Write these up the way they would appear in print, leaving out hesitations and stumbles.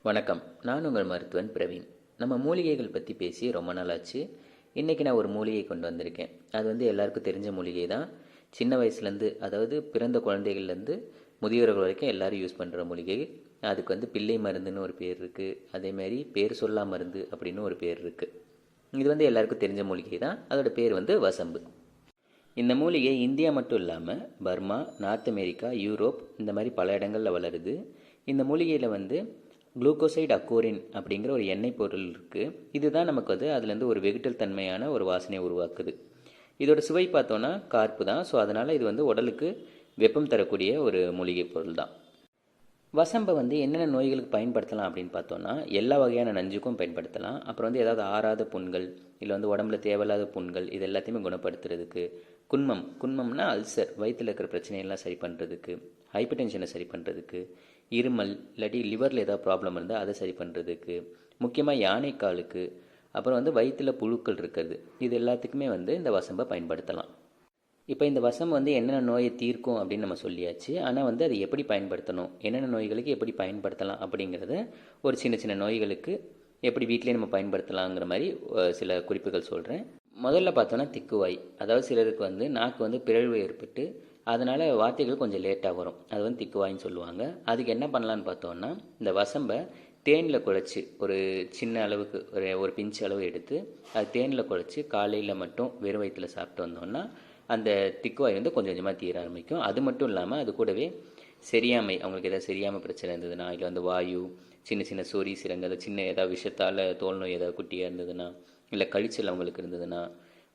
வணக்கம். நான் உங்கள் மருத்துவன் பிரவீன். நம்ம மூலிகைகள் பற்றி பேசி ரொம்ப நாள் ஆச்சு. இன்றைக்கி நான் ஒரு மூலிகை கொண்டு வந்திருக்கேன். அது எல்லாருக்கும் தெரிஞ்ச மூலிகை தான். சின்ன வயசுலேருந்து, அதாவது பிறந்த குழந்தைகள்லேருந்து முதியோர்கள் வரைக்கும் எல்லோரும் யூஸ் பண்ணுற மூலிகை. அதுக்கு பிள்ளை மருந்துன்னு ஒரு பேர் இருக்குது. அதேமாதிரி பேர் சொல்லா மருந்து அப்படின்னு ஒரு பேர் இருக்குது. இது எல்லாருக்கும் தெரிஞ்ச மூலிகை தான். அதோட பேர் வசம்பு. இந்த மூலிகை இந்தியா மட்டும் இல்லாமல் பர்மா, நார்த் அமெரிக்கா, யூரோப் இந்த மாதிரி பல இடங்களில் வளருது. இந்த மூலிகையில் குளுக்கோசைடு அக்கோரின் அப்படிங்கிற ஒரு எண்ணெய் பொருள் இருக்குது. இதுதான் நமக்கு அதுலேருந்து ஒரு வெகுட்டல் தன்மையான ஒரு வாசனையை உருவாக்குது. இதோட சுவை பார்த்தோன்னா கார்ப்பு தான். ஸோ அதனால் இது உடலுக்கு வெப்பம் தரக்கூடிய ஒரு மூலிகை பொருள் தான். வசம்பை என்னென்ன நோய்களுக்கு பயன்படுத்தலாம் அப்படின்னு பார்த்தோன்னா, எல்லா வகையான நஞ்சுக்கும் பயன்படுத்தலாம். அப்புறம் ஏதாவது ஆறாத புண்கள், இல்லை உடம்புல தேவையில்லாத புண்கள், இது எல்லாத்தையுமே குணப்படுத்துறதுக்கு. குன்மம்னா அல்சர், வயிற்றில் இருக்கிற பிரச்சனையெல்லாம் சரி பண்ணுறதுக்கு. ஹைப்பர் டென்ஷனை சரி பண்ணுறதுக்கு. இருமல், இல்லாட்டி லிவரில் ஏதாவது ப்ராப்ளம் இருந்தால் அதை சரி பண்ணுறதுக்கு. முக்கியமாக யானைக்காலுக்கு. அப்புறம் வயிற்றில் புழுக்கள் இருக்கிறது. இது எல்லாத்துக்குமே இந்த வசம்பை பயன்படுத்தலாம். இப்போ இந்த வசம் என்னென்ன நோயை தீர்க்கும் அப்படின்னு நம்ம சொல்லியாச்சு. ஆனால் அதை எப்படி பயன்படுத்தணும், என்னென்ன நோய்களுக்கு எப்படி பயன்படுத்தலாம் அப்படிங்கிறத ஒரு சின்ன சின்ன நோய்களுக்கு எப்படி வீட்டிலே நம்ம பயன்படுத்தலாங்கிற மாதிரி சில குறிப்புகள் சொல்கிறேன். முதல்ல பார்த்தோன்னா திக்குவாய். அதாவது சிலருக்கு நாக்கு பிறழ்வு ஏற்பட்டு அதனால் வார்த்தைகள் கொஞ்சம் லேட்டாக வரும். அது திக்குவாயின்னு சொல்லுவாங்க. அதுக்கு என்ன பண்ணலான்னு பார்த்தோன்னா, இந்த வசம்பை தேனில் குழச்சி ஒரு சின்ன அளவுக்கு ஒரு பிஞ்சு அளவு எடுத்து அது தேனில் குழச்சி காலையில் மட்டும் வெறும் வயிற்றில் சாப்பிட்டு வந்தோன்னா அந்த திக்குவாய் கொஞ்சம் கொஞ்சமாக தீர ஆரம்பிக்கும். அது மட்டும் இல்லாமல் அது கூடவே சரியாமை, அவங்களுக்கு ஏதாவது சரியாமை பிரச்சனை இருந்ததுன்னா, இல்லை வாயு, சின்ன சின்ன சொறி சிரங்கு, சின்ன ஏதாவது விஷத்தால் தோல் நோய் ஏதாவது குட்டியாக இருந்ததுன்னா, இல்லை கழிச்சல் அவங்களுக்கு இருந்ததுன்னா,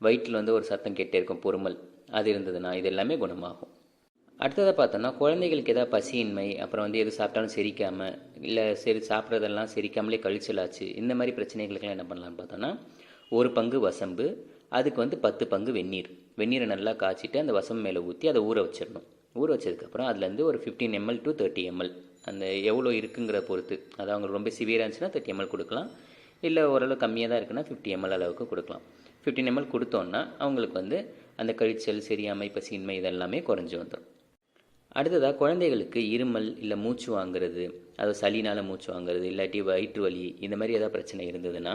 வயிற்றில் ஒரு சத்தம் கேட்டே இருக்கும் பொறுமல், அது இருந்ததுன்னா இது எல்லாமே குணமாகும். அடுத்ததை பார்த்தோன்னா, குழந்தைகளுக்கு ஏதாவது பசியின்மை, அப்புறம் எது சாப்பிட்டாலும் செரிக்காமல், இல்லை சரி சாப்பிட்றதெல்லாம் செரிக்காமலே கழிச்சலாச்சு, இந்த மாதிரி பிரச்சனைகளுக்கெல்லாம் என்ன பண்ணலான்னு பார்த்தோன்னா, ஒரு பங்கு வசம்பு, அதுக்கு 10 பங்கு வெந்நீரை நல்லா காய்ச்சிட்டு அந்த வசம்பு மேலே ஊற்றி அதை ஊற வச்சிடணும். ஊற வச்சதுக்கப்புறம் அதுலேருந்து ஒரு 15 ml to 30 ml, அந்த எவ்வளோ இருக்குங்கிற பொறுத்து, அது அவங்களுக்கு ரொம்ப சிவியராக இருந்துச்சுன்னா 30 ml கொடுக்கலாம். இல்லை ஓரளவு கம்மியாக தான் இருக்குன்னா 50 ml அளவுக்கு கொடுக்கலாம். 15 ml கொடுத்தோன்னா அவங்களுக்கு அந்த கழிச்சல், சரியாமை, பசியின்மை இதெல்லாமே குறைஞ்சி வந்துடும். அடுத்ததாக குழந்தைகளுக்கு இருமல், இல்லை மூச்சு வாங்குறது, அது சளினால் மூச்சு வாங்குறது, இல்லாட்டி வயிற்று வலி, இந்த மாதிரி ஏதாவது பிரச்சனை இருந்ததுன்னா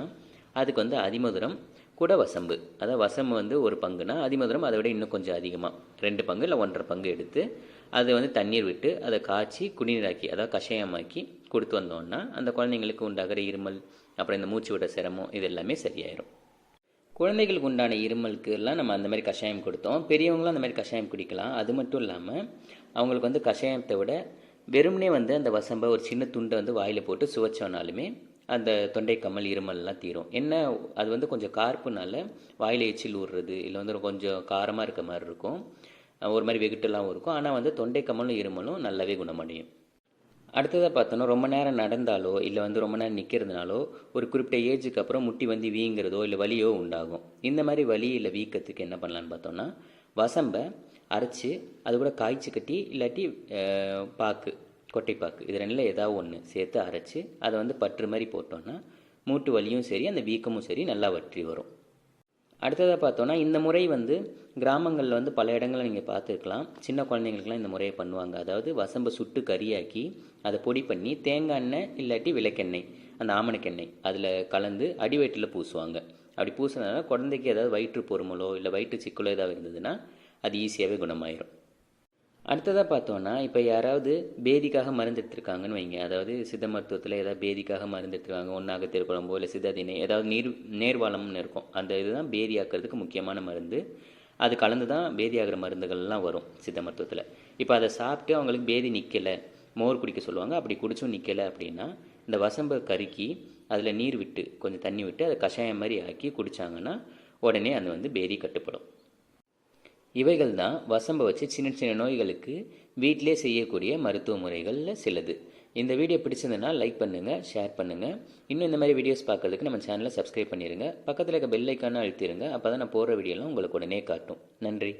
அதுக்கு அதிமதுரம் கூட வசம்பு, அதாவது வசம்பு ஒரு பங்குனா அதிமதுரம் அதை விட இன்னும் கொஞ்சம் அதிகமாக 2 பங்கு இல்லை 1.5 பங்கு எடுத்து அது தண்ணீர் விட்டு அதை காய்ச்சி குடிநீராக்கி, அதாவது கஷாயமாக்கி கொடுத்து வந்தோன்னா அந்த குழந்தைங்களுக்கு உண்டாகிற இருமல், அப்புறம் இந்த மூச்சு விட சிரமம், இது எல்லாமே சரியாயிடும். குழந்தைகளுக்கு உண்டான இருமலுக்கு எல்லாம் நம்ம அந்த மாதிரி கஷாயம் கொடுத்தோம். பெரியவங்களும் அந்த மாதிரி கஷாயம் குடிக்கலாம். அது மட்டும் இல்லாமல் அவங்களுக்கு கஷாயத்தை விட வெறுமனே அந்த வசம்பை ஒரு சின்ன துண்டை வாயில் போட்டு சுவைச்சோனாலுமே அந்த தொண்டை கம்மல், இருமல்லாம் தீரும். என்ன, அது கொஞ்சம் கார்ப்புனால வாயில் எச்சில் ஊறுறது, இல்லை கொஞ்சம் காரமாக இருக்க மாதிரி இருக்கும், ஒரு மாதிரி வெகுட்டெல்லாம் இருக்கும். ஆனால் தொண்டை கம்மலும் இருமலும் நல்லாவே குணமடையும். அடுத்ததாக பார்த்தோன்னா, ரொம்ப நேரம் நடந்தாலோ இல்லை ரொம்ப நேரம் நிற்கிறதுனாலோ ஒரு குறிப்பிட்ட ஏஜுக்கு அப்புறம் முட்டி வீங்கிறதோ இல்லை வலியோ உண்டாகும். இந்த மாதிரி வலி இல்லை வீக்கத்துக்கு என்ன பண்ணலான்னு பார்த்தோன்னா, வசம்பை அரைச்சி அது கூட காய்ச்சி கட்டி, இல்லாட்டி பாக்கு, கொட்டைப்பாக்கு, இது ரெண்டில் ஏதாவது ஒன்று சேர்த்து அரைச்சி அதை பற்று மாதிரி போட்டோன்னா மூட்டு வலியும் சரி, அந்த வீக்கமும் சரி நல்லா வற்றி வரும். அடுத்ததாக பார்த்தோன்னா, இந்த முறை கிராமங்களில் பல இடங்களில் நீங்கள் பார்த்துருக்கலாம். சின்ன குழந்தைங்களுக்குலாம் இந்த முறையை பண்ணுவாங்க. அதாவது வசம்பை சுட்டு கறியாக்கி அதை பொடி பண்ணி தேங்காய் எண்ணெய் இல்லாட்டி விளக்கெண்ணெய், அந்த ஆமணக்கெண்ணெய் அதில் கலந்து அடி வயிற்றில் பூசுவாங்க. அப்படி பூசினால குழந்தைக்கு ஏதாவது வயிற்று பொறுமலோ இல்லை வயிற்று சிக்கலோ ஏதாவது இருந்ததுன்னா அது ஈஸியாகவே குணமாயிரும். அடுத்ததாக பார்த்தோன்னா, இப்போ யாராவது பேதிக்காக மருந்து எடுத்துருக்காங்கன்னு வைங்க, அதாவது சித்த மருத்துவத்தில் ஏதாவது பேதிக்காக மருந்து எடுத்துருக்காங்க, ஒன்றாக திருக்குழம்போ இல்லை சித்தாதினை, ஏதாவது நேர்வாளம்னு இருக்கும், அந்த இதுதான் பேதியாக்கிறதுக்கு முக்கியமான மருந்து. அது கலந்து தான் பேதியாகிற மருந்துகள்லாம் வரும் சித்த மருத்துவத்தில். இப்போ அதை சாப்பிட்டு அவங்களுக்கு பேதி நிற்கலை, மோர் குடிக்க சொல்லுவாங்க. அப்படி குடிச்சும் நிற்கலை அப்படின்னா இந்த வசம்பை கருக்கி அதில் நீர் விட்டு கொஞ்சம் தண்ணி விட்டு அதை கஷாயம் மாதிரி ஆக்கி குடித்தாங்கன்னா உடனே அது பேதி கட்டுப்படும். இவைகள் தான் வசம்பை வச்சு சின்ன சின்ன நோய்களுக்கு வீட்டிலே செய்யக்கூடிய மருத்துவ முறைகளில் சிலது. இந்த வீடியோ பிடிச்சிருந்ததுன்னா லைக் பண்ணுங்கள், ஷேர் பண்ணுங்கள். இன்னும் இந்த மாதிரி வீடியோஸ் பார்க்கறதுக்கு நம்ம சேனலை சப்ஸ்கிரைப் பண்ணிடுங்க. பக்கத்தில் இருக்க பெல் ஐக்கானை அழுத்திடுங்க. அப்போ தான் நான் போடுற வீடியோலாம் உங்களுக்கு உடனே காட்டும். நன்றி.